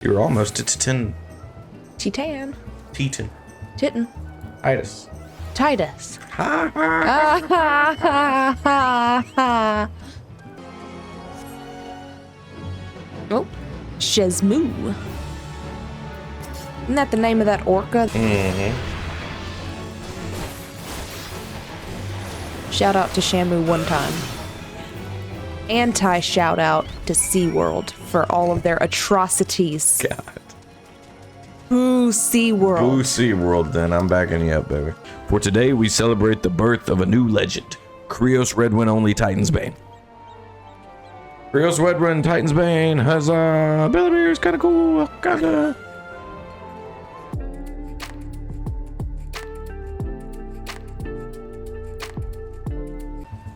You're almost to Titan. Titan. Titan. Titan. Titus. Titus. Ha ha. Ha ha ha ha. Oh, Shezmoo. Isn't that the name of that orca? Mm-hmm. Shout out to Shamu one time. Anti-shout out to SeaWorld for all of their atrocities. God. Boo SeaWorld. Boo SeaWorld then. I'm backing you up, baby. For today, we celebrate the birth of a new legend. Krios Redwind only Titan's Bane. Krios Redwind Titan's Bane. Huzzah. Bellamy's kind of cool. Kinda.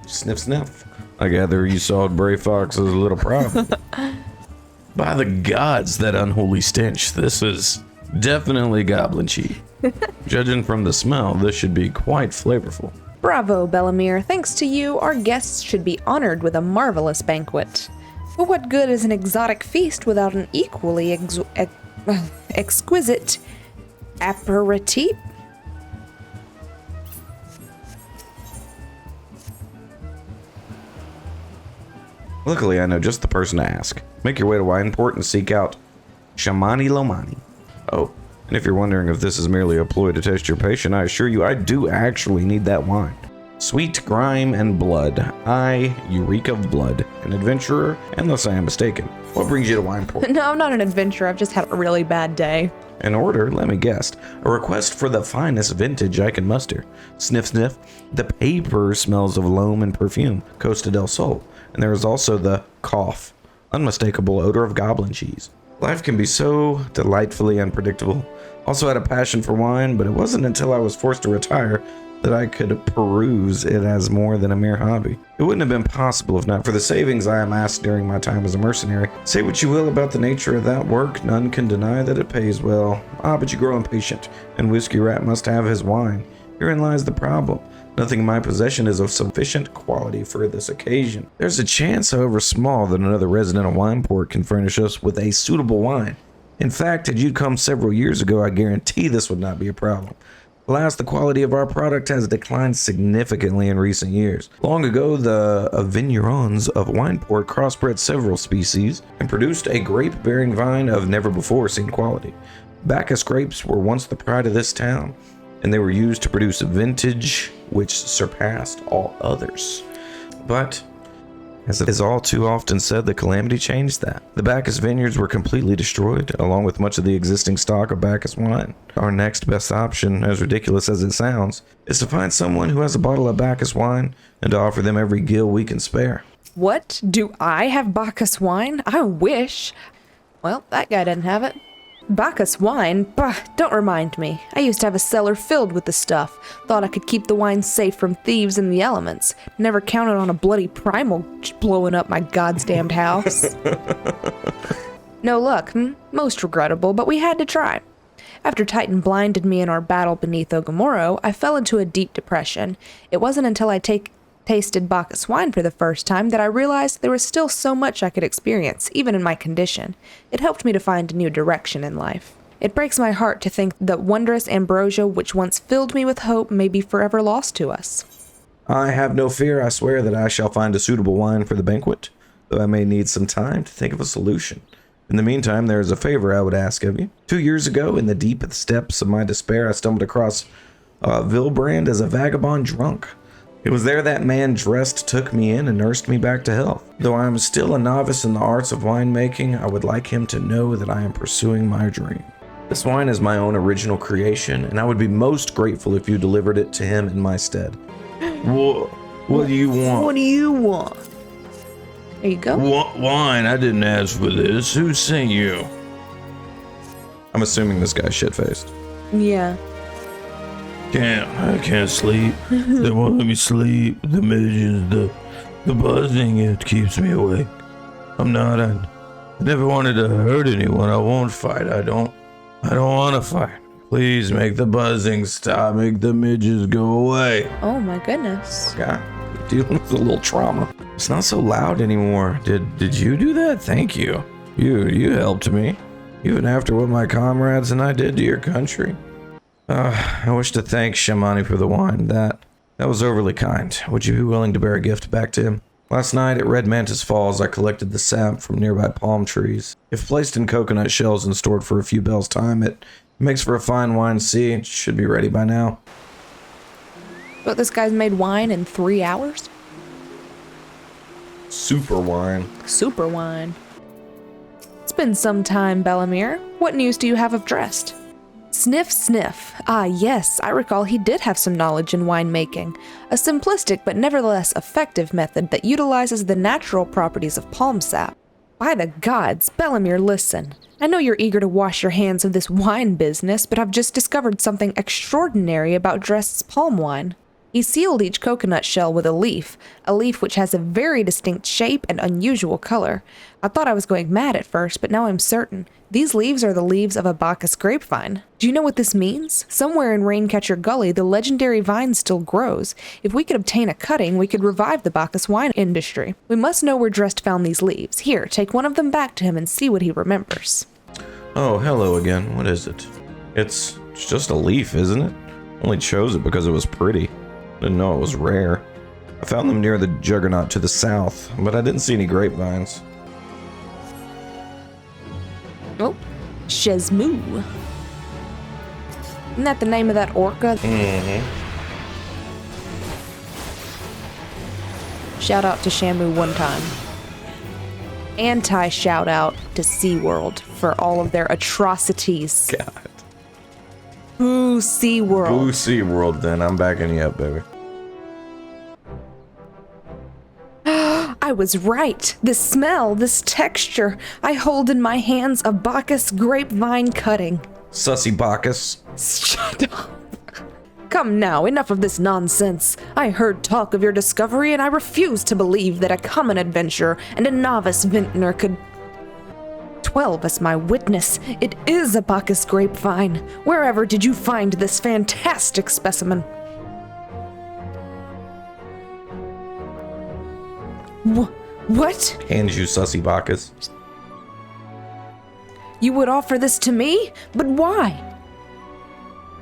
Sniff, sniff. I gather you saw Bray Fox's little problem. By the gods, that unholy stench. This is definitely goblin cheese. Judging from the smell, this should be quite flavorful. Bravo, Bellamere. Thanks to you, our guests should be honored with a marvelous banquet. But what good is an exotic feast without an equally exquisite aperitif? Luckily, I know just the person to ask. Make your way to Wineport and seek out Shamani Lomani. Oh, and if you're wondering if this is merely a ploy to test your patience, I assure you I do actually need that wine. Sweet grime and blood. I, Eureka of Blood, an adventurer, unless I am mistaken. What brings you to Wineport? No, I'm not an adventurer. I've just had a really bad day. An order, let me guess. A request for the finest vintage I can muster. Sniff, sniff. The paper smells of loam and perfume. Costa del Sol. And there is also the cough. Unmistakable odor of goblin cheese. Life can be so delightfully unpredictable. Also had a passion for wine, but it wasn't until I was forced to retire that I could peruse it as more than a mere hobby. It wouldn't have been possible if not for the savings I amassed during my time as a mercenary. Say what you will about the nature of that work, none can deny that it pays well. Ah, but you grow impatient, and Whiskey Rat must have his wine. Herein lies the problem. Nothing in my possession is of sufficient quality for this occasion. There's a chance, however small, that another resident of Wineport can furnish us with a suitable wine. In fact, had you come several years ago, I guarantee this would not be a problem. Alas, the quality of our product has declined significantly in recent years. Long ago, the vignerons of Wineport crossbred several species and produced a grape-bearing vine of never-before-seen quality. Bacchus grapes were once the pride of this town, and they were used to produce a vintage which surpassed all others. But, as it is all too often said, the calamity changed that. The Bacchus vineyards were completely destroyed, along with much of the existing stock of Bacchus wine. Our next best option, as ridiculous as it sounds, is to find someone who has a bottle of Bacchus wine and to offer them every gill we can spare. What? Do I have Bacchus wine? I wish. Well, that guy doesn't have it. Bacchus wine? Bah, don't remind me. I used to have a cellar filled with the stuff. Thought I could keep the wine safe from thieves and the elements. Never counted on a bloody primal blowing up my goddamned house. No luck, Most regrettable, but we had to try. After Titan blinded me in our battle beneath Ogamoro, I fell into a deep depression. It wasn't until I tasted Bacchus wine for the first time that I realized there was still so much I could experience, even in my condition. It helped me to find a new direction in life. It breaks my heart to think that wondrous ambrosia which once filled me with hope may be forever lost to us. I have no fear. I swear that I shall find a suitable wine for the banquet, though I may need some time to think of a solution. In the meantime, there is a favor I would ask of you. 2 years ago, in the deep steps of my despair, I stumbled across Vilbrand as a vagabond drunk. It was there that man dressed took me in and nursed me back to health. Though I am still a novice in the arts of winemaking, I would like him to know that I am pursuing my dream. This wine is my own original creation, and I would be most grateful if you delivered it to him in my stead. What do you want? What do you want? There you go. What wine? I didn't ask for this. Who sent you? I'm assuming this guy's shit-faced. Yeah. I can't sleep. They won't let me sleep. The midges, the buzzing, it keeps me awake. I never wanted to hurt anyone. I won't fight. I don't want to fight. Please make the buzzing stop. Make the midges go away. Oh my goodness. God, dealing with a little trauma. It's not so loud anymore. Did you do that? Thank you. You helped me. even after what my comrades and I did to your country. I wish to thank Shamani for the wine. That was overly kind. Would you be willing to bear a gift back to him? Last night at Red Mantis Falls, I collected the sap from nearby palm trees. If placed in coconut shells and stored for a few bells' time, it makes for a fine wine. See, it should be ready by now. But this guy's made wine in 3 hours? Super wine. Super wine. It's been some time, Bellamere. What news do you have of Drest? Sniff, sniff. Ah, yes, I recall he did have some knowledge in winemaking. A simplistic but nevertheless effective method that utilizes the natural properties of palm sap. By the gods, Bellamere, listen. I know you're eager to wash your hands of this wine business, but I've just discovered something extraordinary about Drest's palm wine. He sealed each coconut shell with a leaf which has a very distinct shape and unusual color. I thought I was going mad at first, but now I'm certain. These leaves are the leaves of a Bacchus grapevine. Do you know what this means? Somewhere in Raincatcher Gully, the legendary vine still grows. If we could obtain a cutting, we could revive the Bacchus wine industry. We must know where Drest found these leaves. Here, take one of them back to him and see what he remembers. Oh, hello again. What is it? It's just a leaf, isn't it? Only chose it because it was pretty. Didn't know it was rare. I found them near the Juggernaut to the south, but I didn't see any grapevines. Oh, Shesmu. Isn't that the name of that orca? Mm-hmm. Shout out to Shamu one time. Anti-shout out to SeaWorld for all of their atrocities. God. Boo SeaWorld. Boo SeaWorld then. I'm backing you up, baby. I was right. This smell, this texture. I hold in my hands a Bacchus grapevine cutting. Sussy Bacchus. Shut up. Come now, enough of this nonsense. I heard talk of your discovery and I refuse to believe that a common adventurer and a novice vintner could... 12 as my witness. It is a Bacchus grapevine. Wherever did you find this fantastic specimen? What? Hands you, Sussy Bacchus. You would offer this to me? But why?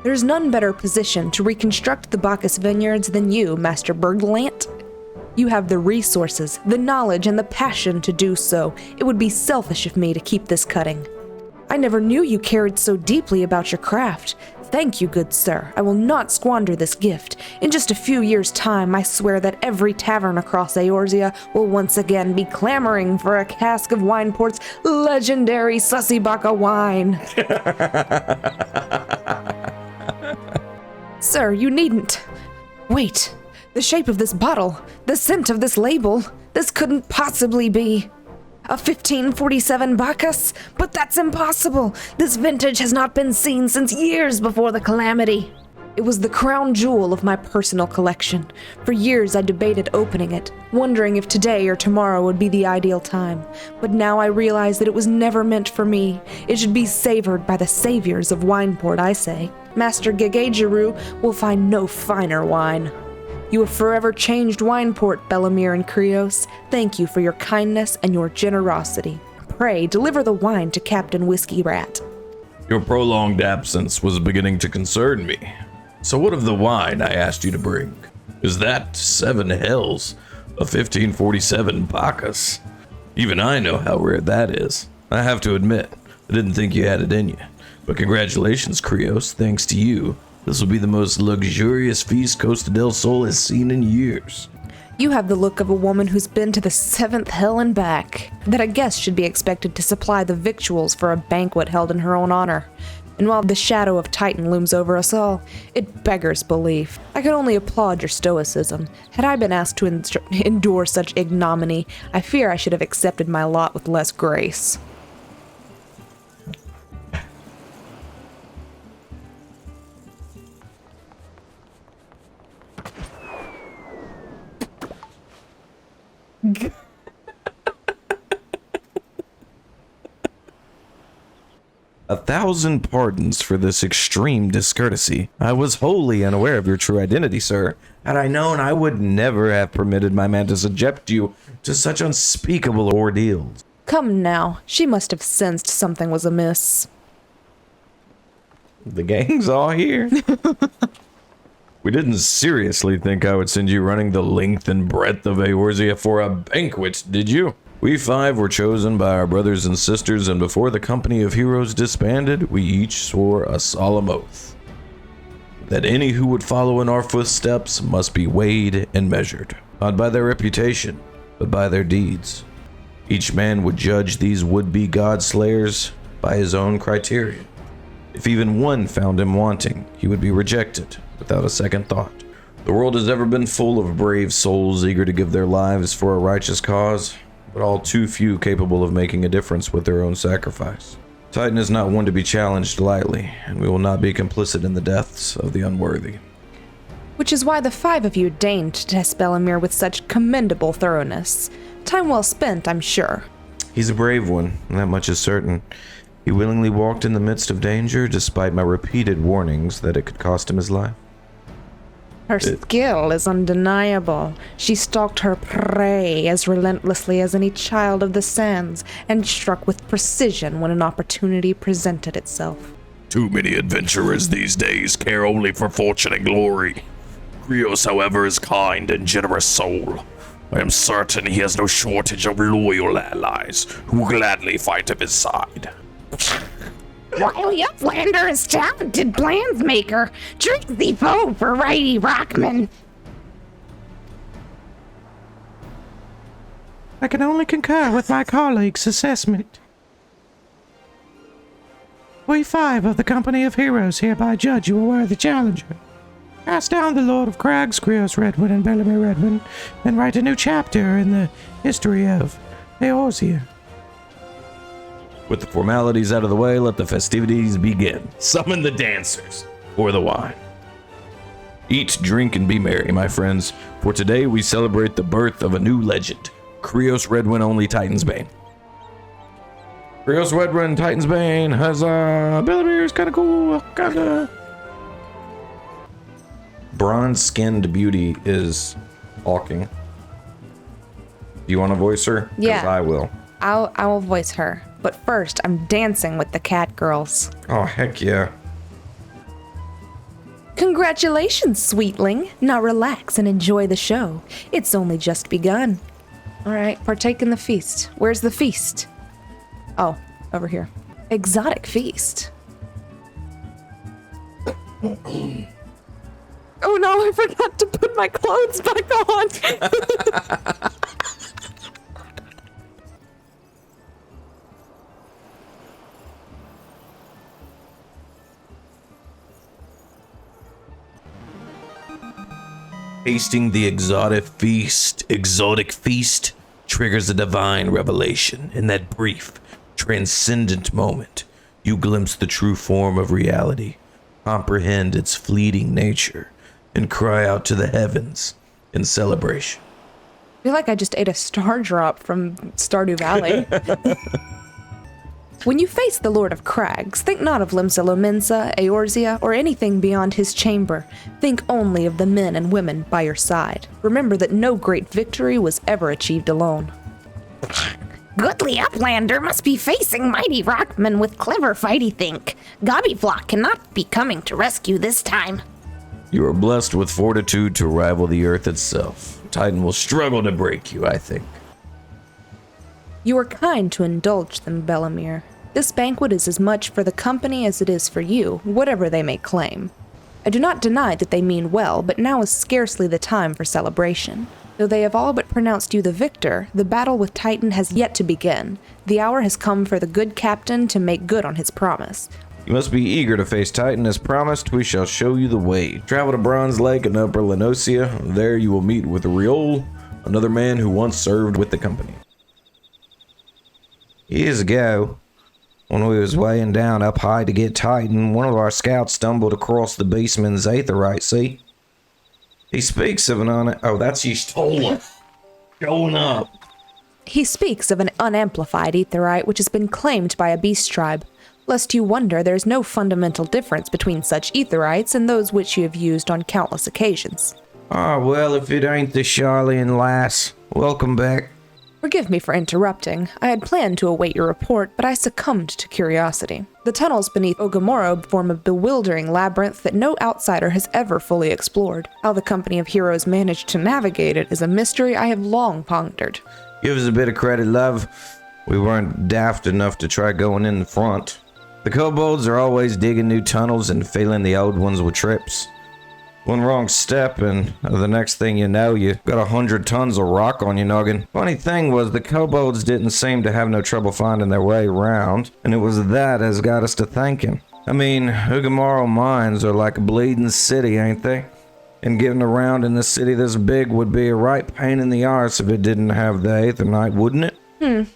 There's none better positioned to reconstruct the Bacchus vineyards than you, Master Berglant. You have the resources, the knowledge, and the passion to do so. It would be selfish of me to keep this cutting. I never knew you cared so deeply about your craft. Thank you, good sir. I will not squander this gift. In just a few years' time, I swear that every tavern across Eorzea will once again be clamoring for a cask of Wineport's legendary Sussy Bacca wine. Sir, you needn't. Wait. The shape of this bottle, the scent of this label, this couldn't possibly be a 1547 Bacchus, but that's impossible. This vintage has not been seen since years before the calamity. It was the crown jewel of my personal collection. For years I debated opening it, wondering if today or tomorrow would be the ideal time. But now I realize that it was never meant for me. It should be savored by the saviors of Wineport, I say. Master Gegejeru will find no finer wine. You have forever changed Wineport, Bellamere and Krios. Thank you for your kindness and your generosity. Pray, deliver the wine to Captain Whiskey Rat. Your prolonged absence was beginning to concern me. So what of the wine I asked you to bring? Is that 7 hells, a 1547 Bacchus? Even I know how rare that is. I have to admit, I didn't think you had it in you. But congratulations, Krios. Thanks to you, this will be the most luxurious feast Costa del Sol has seen in years. You have the look of a woman who's been to the 7th hell and back, that a guest should be expected to supply the victuals for a banquet held in her own honor. And while the shadow of Titan looms over us all, it beggars belief. I can only applaud your stoicism. Had I been asked to endure such ignominy, I fear I should have accepted my lot with less grace. A thousand pardons for this extreme discourtesy. I was wholly unaware of your true identity, sir. Had I known, I would never have permitted my man to subject you to such unspeakable ordeals. Come now, she must have sensed something was amiss. The gang's all here. We didn't seriously think I would send you running the length and breadth of Eorzea for a banquet, did you? We 5 were chosen by our brothers and sisters, and before the company of heroes disbanded, we each swore a solemn oath that any who would follow in our footsteps must be weighed and measured, not by their reputation, but by their deeds. Each man would judge these would-be god-slayers by his own criteria. If even one found him wanting, he would be rejected without a second thought. The world has ever been full of brave souls eager to give their lives for a righteous cause, but all too few capable of making a difference with their own sacrifice. Titan is not one to be challenged lightly, and we will not be complicit in the deaths of the unworthy. Which is why the 5 of you deigned to test Bellamere with such commendable thoroughness. Time well spent, I'm sure. He's a brave one, that much is certain. He willingly walked in the midst of danger, despite my repeated warnings that it could cost him his life. Her skill is undeniable. She stalked her prey as relentlessly as any child of the sands, and struck with precision when an opportunity presented itself. Too many adventurers these days care only for fortune and glory. Krios, however, is kind and generous soul. I am certain he has no shortage of loyal allies who will gladly fight at his side. Wily Uplander is talented plans maker, tricksy foe for righty rockman. I can only concur with my colleague's assessment. We 5 of the Company of Heroes hereby judge you a worthy challenger. Cast down the Lord of Crags, Krios Redwood, and Bellamere Redwood, and write a new chapter in the history of Eorzea. With the formalities out of the way, let the festivities begin. Summon the dancers, or the wine. Eat, drink, and be merry, my friends, for today we celebrate the birth of a new legend, Krios Redwin only Titan's Bane. Krios Redwin, Titan's Bane, huzzah! Bellamere's kinda cool, kinda. Bronze-skinned beauty is talking. Do you want to voice her? 'Cause Yeah. I will. I will voice her. But first, I'm dancing with the cat girls. Oh, heck yeah. Congratulations, sweetling. Now relax and enjoy the show. It's only just begun. All right, partake in the feast. Where's the feast? Oh, over here. Exotic feast. Oh no, I forgot to put my clothes back on. Tasting the exotic feast triggers a divine revelation. In that brief, transcendent moment, you glimpse the true form of reality, comprehend its fleeting nature, and cry out to the heavens in celebration. I feel like I just ate a star drop from Stardew Valley. When you face the Lord of Crags, think not of Limsa, Eorzea, or anything beyond his chamber. Think only of the men and women by your side. Remember that no great victory was ever achieved alone. Goodly Uplander must be facing mighty rockmen with clever fighty think. Gobbyflock cannot be coming to rescue this time. You are blessed with fortitude to rival the earth itself. Titan will struggle to break you, I think. You are kind to indulge them, Bellamere. This banquet is as much for the company as it is for you, whatever they may claim. I do not deny that they mean well, but now is scarcely the time for celebration. Though they have all but pronounced you the victor, the battle with Titan has yet to begin. The hour has come for the good captain to make good on his promise. You must be eager to face Titan. As promised, we shall show you the way. Travel to Bronze Lake in Upper Lenosia. There you will meet with Riol, another man who once served with the company. Years ago, when we was weighing down up high to get Titan, one of our scouts stumbled across the beastman's aetherite, see? He speaks of an oh, that's Y'shtola. Going up. He speaks of an unamplified aetherite which has been claimed by a beast tribe. Lest you wonder, there is no fundamental difference between such aetherites and those which you have used on countless occasions. Ah, well, if it ain't the Charlene lass. Welcome back. Forgive me for interrupting. I had planned to await your report, but I succumbed to curiosity. The tunnels beneath Ogamoro form a bewildering labyrinth that no outsider has ever fully explored. How the company of heroes managed to navigate it is a mystery I have long pondered. Give us a bit of credit, love. We weren't daft enough to try going in the front. The kobolds are always digging new tunnels and filling the old ones with trips. One wrong step and the next thing you know, you got 100 tons of rock on your noggin. Funny thing was, the kobolds didn't seem to have no trouble finding their way around, and it was that as got us to thinking. I mean, Ugamaro mines are like a bleeding city, ain't they? And getting around in a city this big would be a right pain in the arse if it didn't have the Aetherite, wouldn't it?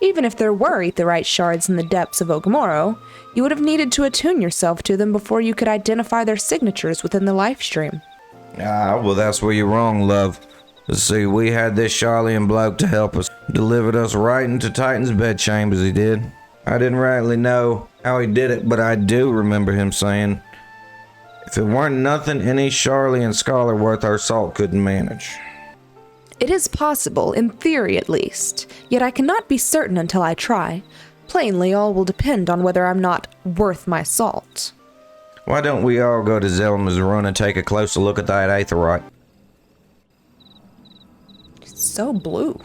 Even if there were Aetherite shards in the depths of Ogamoro, you would have needed to attune yourself to them before you could identify their signatures within the life stream. Ah, well, that's where you're wrong, love. See, we had this Charlian bloke to help us. Delivered us right into Titan's bedchambers, he did. I didn't rightly know how he did it, but I do remember him saying, if it weren't nothing any Charlian scholar worth our salt couldn't manage. It is possible, in theory at least, yet I cannot be certain until I try. Plainly, all will depend on whether I'm not worth my salt. Why don't we all go to Zelma's Run and take a closer look at that Aetherite? It's so blue.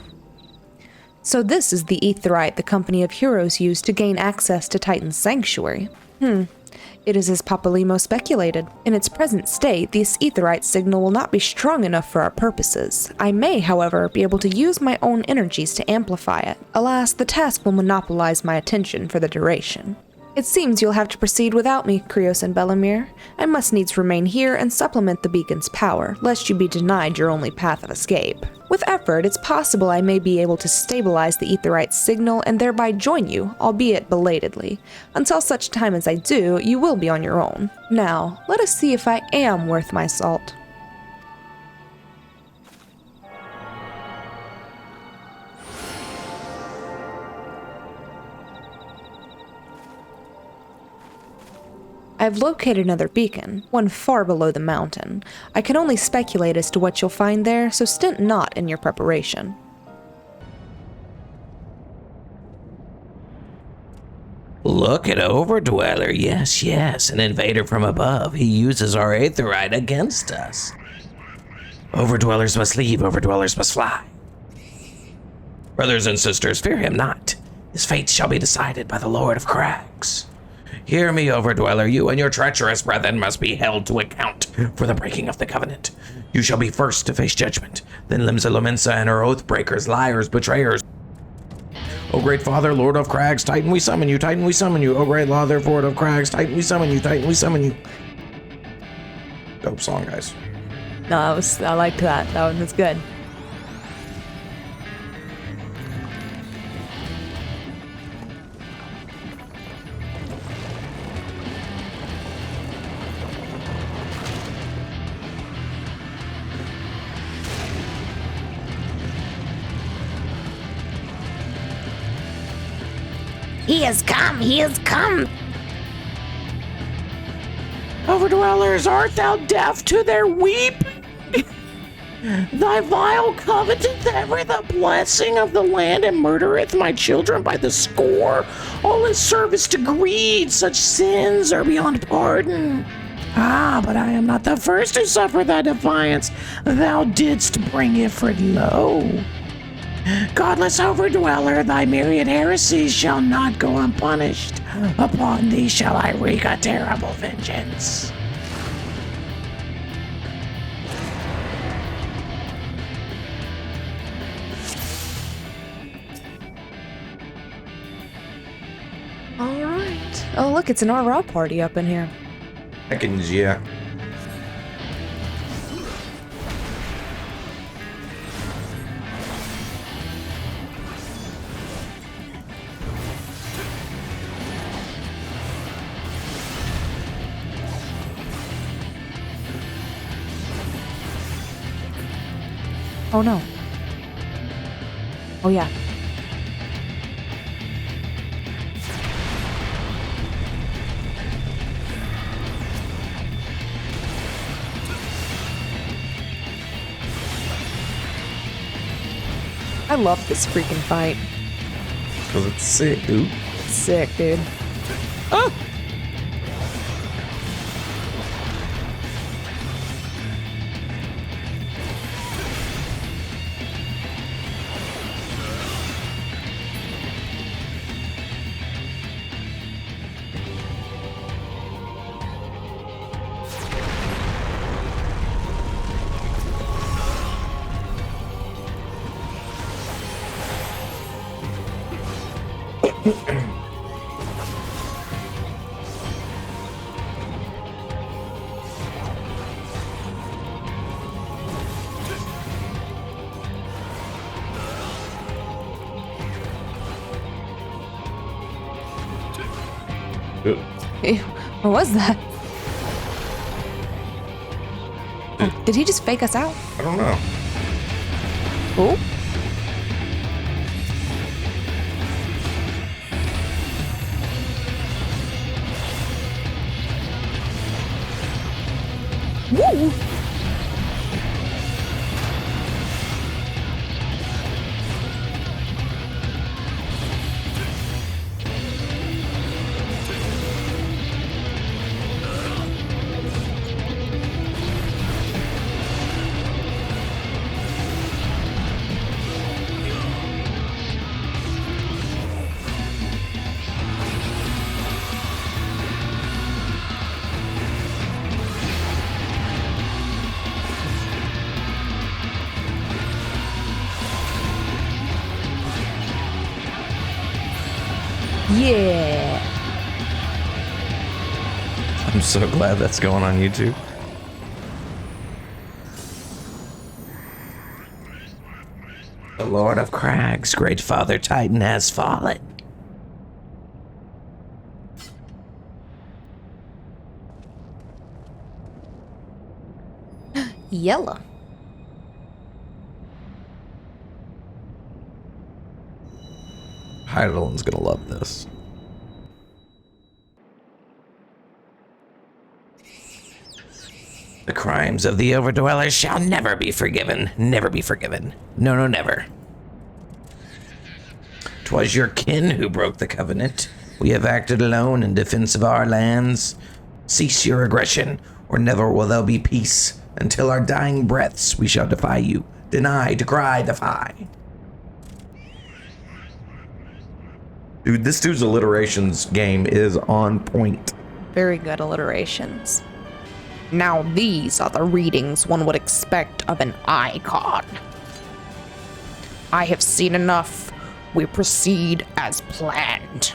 So this is the Aetherite the company of heroes used to gain access to Titan's sanctuary. It is as Papalimo speculated. In its present state, this Aetherite signal will not be strong enough for our purposes. I may, however, be able to use my own energies to amplify it. Alas, the task will monopolize my attention for the duration. It seems you'll have to proceed without me, Krios and Bellamir. I must needs remain here and supplement the beacon's power, lest you be denied your only path of escape. With effort, it's possible I may be able to stabilize the Aetherite signal and thereby join you, albeit belatedly. Until such time as I do, you will be on your own. Now, let us see if I am worth my salt. I've located another beacon, one far below the mountain. I can only speculate as to what you'll find there, so stint not in your preparation. Look at Overdweller. Yes, yes, an invader from above. He uses our Aetherite against us. Overdwellers must leave, Overdwellers must fly. Brothers and sisters, fear him not. His fate shall be decided by the Lord of Crags. Hear me, Overdweller, you and your treacherous brethren must be held to account for the breaking of the covenant. You shall be first to face judgment, then Limsa Lominsa and her oath-breakers, liars, betrayers. O great Father, Lord of Crags, Titan we summon you, Titan we summon you. O great Law, therefore, of Crags, Titan we summon you, Titan we summon you. Dope song, guys. No, I liked that. That one was good. He has come, he has come. Overdwellers, art thou deaf to their weep? Thy vile coveteth ever the blessing of the land and murdereth my children by the score. All in service to greed, such sins are beyond pardon. Ah, but I am not the first to suffer thy defiance. Thou didst bring Ifrit low. Godless Overdweller, thy myriad heresies shall not go unpunished. Upon thee shall I wreak a terrible vengeance. Alright. Oh, look, it's an RR party up in here. Seconds, yeah. Oh no. Oh yeah. I love this freaking fight. Because it's sick, dude. Sick, dude. Oh! Ew, what was that? Oh, did he just fake us out? I don't know. Oh. Woo! Yeah. I'm so glad that's going on YouTube. The Lord of Crags, great Father Titan, has fallen. Yellow. Heidel's gonna love this. The crimes of the Overdwellers shall never be forgiven. Never be forgiven. No, no, never. 'Twas your kin who broke the covenant. We have acted alone in defense of our lands. Cease your aggression, or never will there be peace. Until our dying breaths we shall defy you. Deny, decry, defy. Dude, this dude's alliterations game is on point. Very good alliterations. Now these are the readings one would expect of an icon. I have seen enough. We proceed as planned.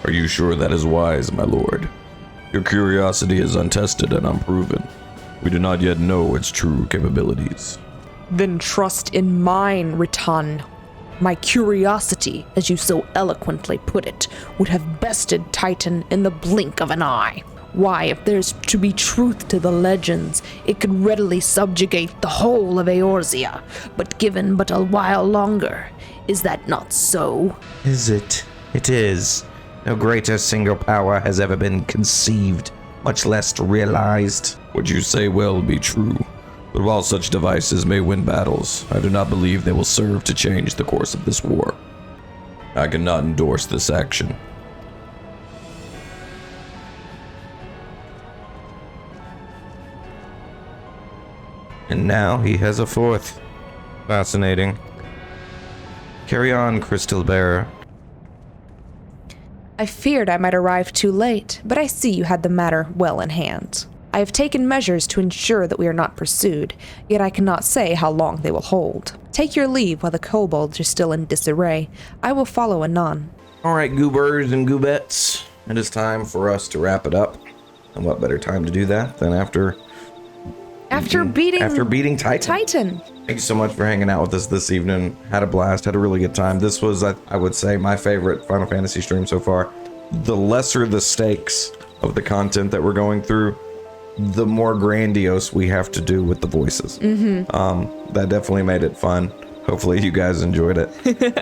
Are you sure that is wise, my lord? Your curiosity is untested and unproven. We do not yet know its true capabilities. Then trust in mine, Ritan. My curiosity, as you so eloquently put it, would have bested Titan in the blink of an eye. Why, if there's to be truth to the legends, it could readily subjugate the whole of Eorzea, but given but a while longer. Is that not so? Is it? It is. No greater single power has ever been conceived, much less realized. What you say will be true, but while such devices may win battles, I do not believe they will serve to change the course of this war. I cannot endorse this action. And now he has a fourth. Fascinating. Carry on, Crystal Bearer. I feared I might arrive too late, but I see you had the matter well in hand. I have taken measures to ensure that we are not pursued, yet I cannot say how long they will hold. Take your leave while the kobolds are still in disarray. I will follow anon. Alright, goobers and goobettes. It is time for us to wrap it up. And what better time to do that than after beating Titan. Thank you so much for hanging out with us this evening. Had a blast, had a really good time. This was, I would say, my favorite Final Fantasy stream so far. The lesser the stakes of the content that we're going through, the more grandiose we have to do with the voices. That definitely made it fun. Hopefully you guys enjoyed it.